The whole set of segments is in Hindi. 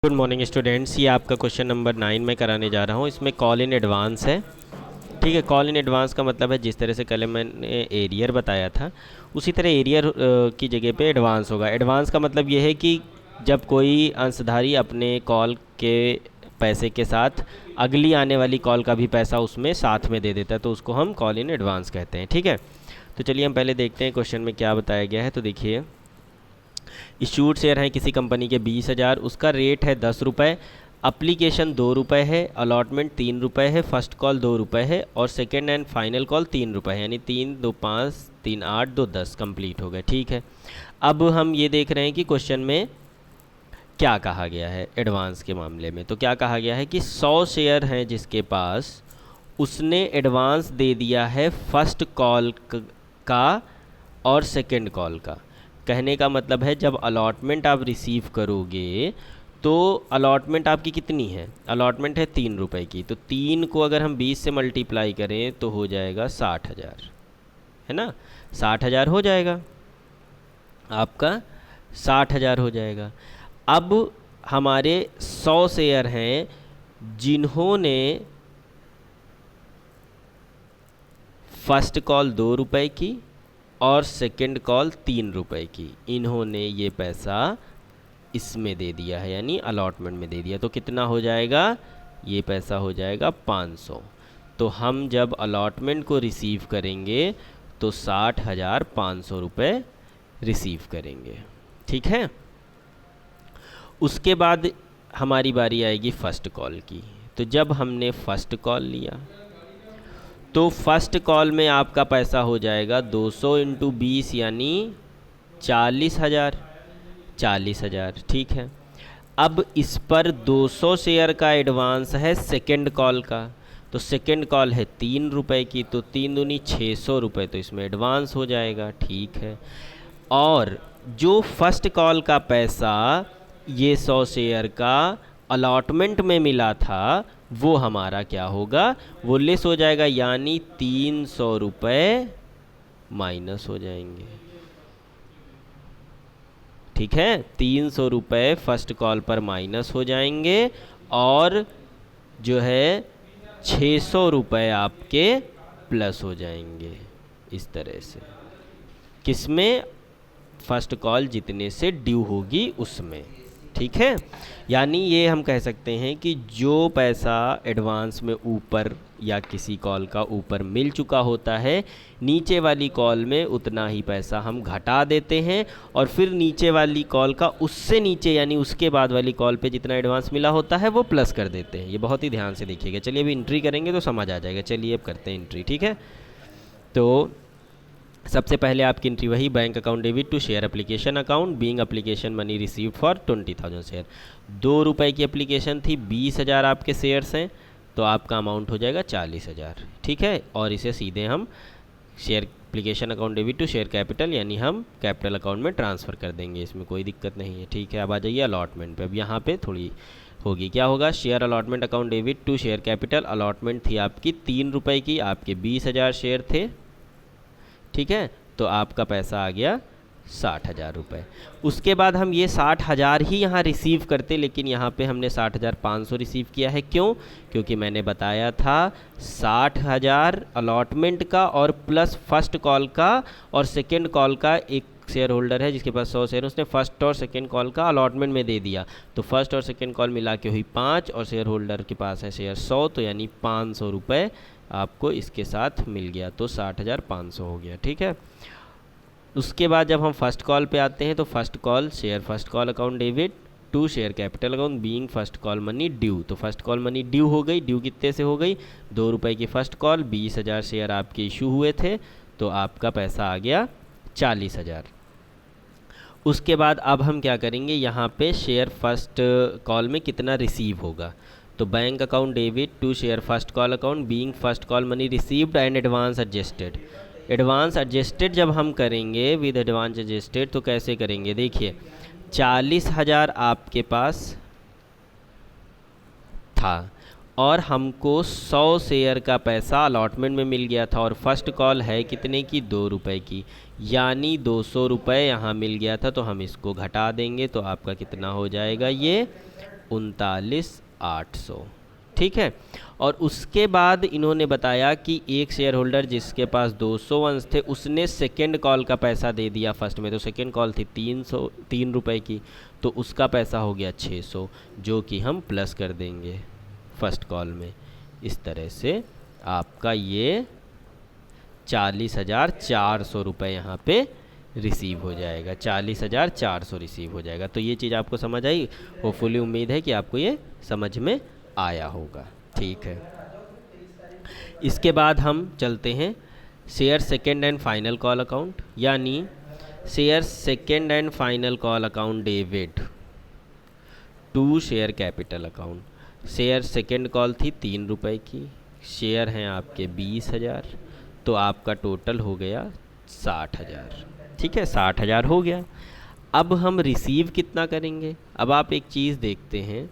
गुड मॉर्निंग स्टूडेंट्स, ये आपका क्वेश्चन नंबर 9 में कराने जा रहा हूँ। इसमें कॉल इन एडवांस है। ठीक है, कॉल इन एडवांस का मतलब है जिस तरह से कल मैंने एरियर बताया था उसी तरह एरियर की जगह पे एडवांस होगा। एडवांस का मतलब ये है कि जब कोई अंशधारी अपने कॉल के पैसे के साथ अगली आने वाली कॉल का भी पैसा उसमें साथ में दे देता है तो उसको हम कॉल इन एडवांस कहते हैं। ठीक है, तो चलिए हम पहले देखते हैं क्वेश्चन में क्या बताया गया है। तो देखिए, इशूड शेयर है किसी कंपनी के 20,000, उसका रेट है 10 रुपये, अप्लीकेशन 2 रुपये है, अलॉटमेंट 3 रुपये है, फर्स्ट कॉल 2 रुपये है और सेकेंड एंड फाइनल कॉल 3 रुपये है। यानी 3 2 5 3 8 2 10 कंप्लीट हो गए। ठीक है, अब हम ये देख रहे हैं कि क्वेश्चन में क्या कहा गया है एडवांस के मामले में। तो क्या कहा गया है कि 100 शेयर हैं जिसके पास, उसने एडवांस दे दिया है फर्स्ट कॉल का और सेकेंड कॉल का। कहने का मतलब है जब अलॉटमेंट आप रिसीव करोगे तो अलॉटमेंट आपकी कितनी है, अलॉटमेंट है 3 रुपये की, तो 3 को अगर हम 20 से मल्टीप्लाई करें तो हो जाएगा 60,000, है ना। 60,000 हो जाएगा आपका, 60,000 हो जाएगा। अब हमारे 100 शेयर हैं जिन्होंने फर्स्ट कॉल 2 रुपये की और सेकंड कॉल 3 रुपये की, इन्होंने ये पैसा इसमें दे दिया है यानी अलॉटमेंट में दे दिया। तो कितना हो जाएगा, ये पैसा हो जाएगा 500। तो हम जब अलॉटमेंट को रिसीव करेंगे तो 60,500 रुपये रिसीव करेंगे। ठीक है, उसके बाद हमारी बारी आएगी फ़र्स्ट कॉल की। तो जब हमने फ़र्स्ट कॉल लिया तो फर्स्ट कॉल में आपका पैसा हो जाएगा 200 इंटू 20 यानी 40,000, 40,000। ठीक है, अब इस पर 200 शेयर का एडवांस है सेकंड कॉल का, तो सेकंड कॉल है 3 रुपये की, तो 3 दूनी 600 रुपये, तो इसमें एडवांस हो जाएगा। ठीक है, और जो फर्स्ट कॉल का पैसा ये 100 शेयर का अलॉटमेंट में मिला था वो हमारा क्या होगा, वो लेस हो जाएगा यानी 300 रुपये माइनस हो जाएंगे। ठीक है, 300 रुपये फर्स्ट कॉल पर माइनस हो जाएंगे और जो है 600 रुपये आपके प्लस हो जाएंगे। इस तरह से किसमें, फर्स्ट कॉल जितने से ड्यू होगी उसमें। ठीक है, यानी ये हम कह सकते हैं कि जो पैसा एडवांस में ऊपर या किसी कॉल का ऊपर मिल चुका होता है, नीचे वाली कॉल में उतना ही पैसा हम घटा देते हैं और फिर नीचे वाली कॉल का उससे नीचे यानी उसके बाद वाली कॉल पे जितना एडवांस मिला होता है वो प्लस कर देते हैं। ये बहुत ही ध्यान से देखिएगा। चलिए अभी एंट्री करेंगे तो समझ आ जाएगा। चलिए अब करते हैं एंट्री। ठीक है, तो सबसे पहले आपकी एंट्री वही, bank account debit to share application account being application money receive for 20,000 share. 2 रुपये की एप्लीकेशन थी, 20,000 आपके शेयर्स हैं, तो आपका अमाउंट हो जाएगा 40,000। ठीक है, और इसे सीधे हम share application account debit to share capital यानी हम कैपिटल अकाउंट में ट्रांसफ़र कर देंगे, इसमें कोई दिक्कत नहीं है। ठीक है, अब आ जाइए अलॉटमेंट पे। अब यहाँ पे थोड़ी होगी, क्या होगा, share allotment account debit to share capital. Allotment थी आपकी 3 रुपये की, आपके 20,000 शेयर थे। ठीक है, तो आपका पैसा आ गया 60,000 रुपये। उसके बाद हम ये 60,000 ही यहाँ रिसीव करते, लेकिन यहाँ पे हमने 60,500 रिसीव किया है। क्यों, क्योंकि मैंने बताया था 60,000 अलॉटमेंट का और प्लस फर्स्ट कॉल का और सेकंड कॉल का। एक शेयर होल्डर है जिसके पास 100 शेयर, उसने फर्स्ट और सेकंड कॉल का अलॉटमेंट में दे दिया, तो फर्स्ट और सेकंड कॉल मिला के हुई 5 और शेयर होल्डर के पास है शेयर 100, तो यानी 500 रुपये आपको इसके साथ मिल गया, तो 60,500 हो गया। ठीक है, उसके बाद जब हम फर्स्ट कॉल पे आते हैं तो first call share first call account debit to share capital account being first call money due. तो फर्स्ट कॉल मनी ड्यू हो गई, ड्यू कितने से हो गई, 2 रुपये की फर्स्ट कॉल, 20,000 शेयर आपके इशू हुए थे, तो आपका पैसा आ गया 40,000। उसके बाद अब हम क्या करेंगे, यहाँ पे शेयर फर्स्ट कॉल में कितना रिसीव होगा, तो bank account debit to share first call account being first call money received and advance adjusted. Advance adjusted जब हम करेंगे विद एडवांस एडजस्टेड तो कैसे करेंगे, देखिए 40,000 आपके पास था और हमको 100 शेयर का पैसा अलॉटमेंट में मिल गया था और फर्स्ट कॉल है कितने की, 2 रुपये की, यानी 200 रुपये यहाँ मिल गया था, तो हम इसको घटा देंगे तो आपका कितना हो जाएगा, ये 39,800, ठीक है। और उसके बाद इन्होंने बताया कि एक शेयर होल्डर जिसके पास 200 अंश थे उसने सेकेंड कॉल का पैसा दे दिया फर्स्ट में, तो सेकेंड कॉल थी 3 रुपए की, तो उसका पैसा हो गया 600, जो कि हम प्लस कर देंगे फर्स्ट कॉल में। इस तरह से आपका ये 40,400 रुपये यहाँ पे रिसीव हो जाएगा, 40,400 रिसीव हो जाएगा। तो ये चीज़ आपको समझ आई, होपफुली उम्मीद है कि आपको ये समझ में आया होगा, ठीक है। इसके बाद हम चलते हैं share second and final call account, यानी share second and final call account debit to share capital account. Share second call थी 3 रुपए की, शेयर हैं आपके 20,000, तो आपका टोटल हो गया 60,000, ठीक है, 60,000 हो गया। अब हम रिसीव कितना करेंगे? अब आप एक चीज़ देखते हैं,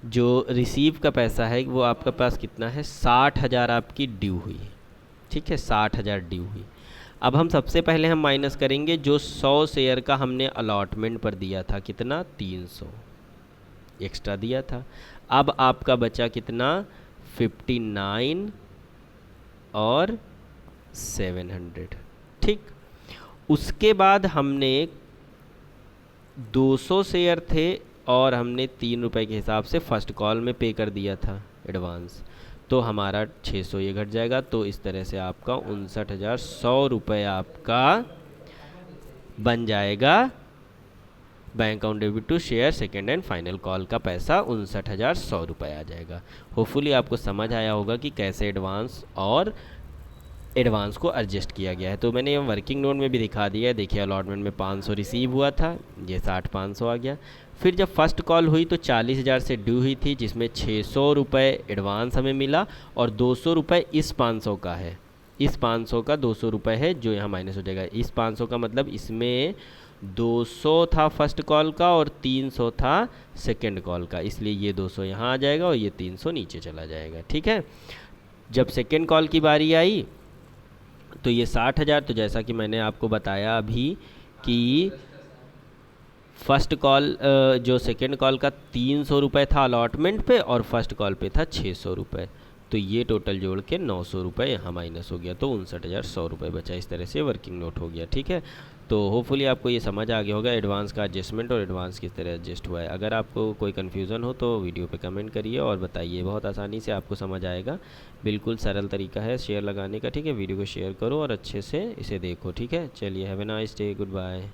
जो रिसीव का पैसा है वो आपके पास कितना है, 60,000 आपकी ड्यू हुई, ठीक है, 60,000 ड्यू हुई। अब हम सबसे पहले हम माइनस करेंगे जो 100 शेयर का हमने अलॉटमेंट पर दिया था, कितना, 300 एक्स्ट्रा दिया था। अब आपका बचा कितना, 59 और 700, ठीक। उसके बाद हमने 200 शेयर थे और हमने 3 रुपए के हिसाब से फर्स्ट कॉल में पे कर दिया था एडवांस, तो हमारा 600 ये घट जाएगा। तो इस तरह से आपका 59,100 रुपये आपका बन जाएगा bank account debit to share second and final call का पैसा 59,100 रुपये आ जाएगा। होपफुली आपको समझ आया होगा कि कैसे एडवांस को एडजस्ट किया गया है। तो मैंने ये वर्किंग नोट में भी दिखा दिया है, देखिए अलॉटमेंट में 500 रिसीव हुआ था, ये 60,500 आ गया। फिर जब फर्स्ट कॉल हुई तो 40,000 से ड्यू हुई थी, जिसमें 600 रुपये एडवांस हमें मिला और 200 रुपये इस 500 का है, इस 500 का 200 रुपये है जो यहाँ माइनस हो जाएगा। इस 500 का मतलब इसमें 200 था फर्स्ट कॉल का और 300 था सेकेंड कॉल का, इसलिए ये 200 यहाँ आ जाएगा और ये 300 नीचे चला जाएगा, ठीक है। जब सेकेंड कॉल की बारी आई तो ये 60,000, तो जैसा कि मैंने आपको बताया अभी कि फर्स्ट कॉल जो सेकेंड कॉल का 300 रुपये था अलॉटमेंट पे और फर्स्ट कॉल पे था 600 रुपये, तो ये टोटल जोड़ के 900 रुपये यहाँ माइनस हो गया, तो 59,100 रुपये बचा। इस तरह से वर्किंग नोट हो गया, ठीक है। तो होपफुली आपको ये समझ आ गया होगा एडवांस का एडजस्टमेंट और एडवांस किस तरह एडजस्ट हुआ है। अगर आपको कोई कन्फ्यूज़न हो तो वीडियो पे कमेंट करिए और बताइए, बहुत आसानी से आपको समझ आएगा, बिल्कुल सरल तरीका है शेयर लगाने का, ठीक है। वीडियो को शेयर करो और अच्छे से इसे देखो, ठीक है। चलिए, have a nice day, good bye.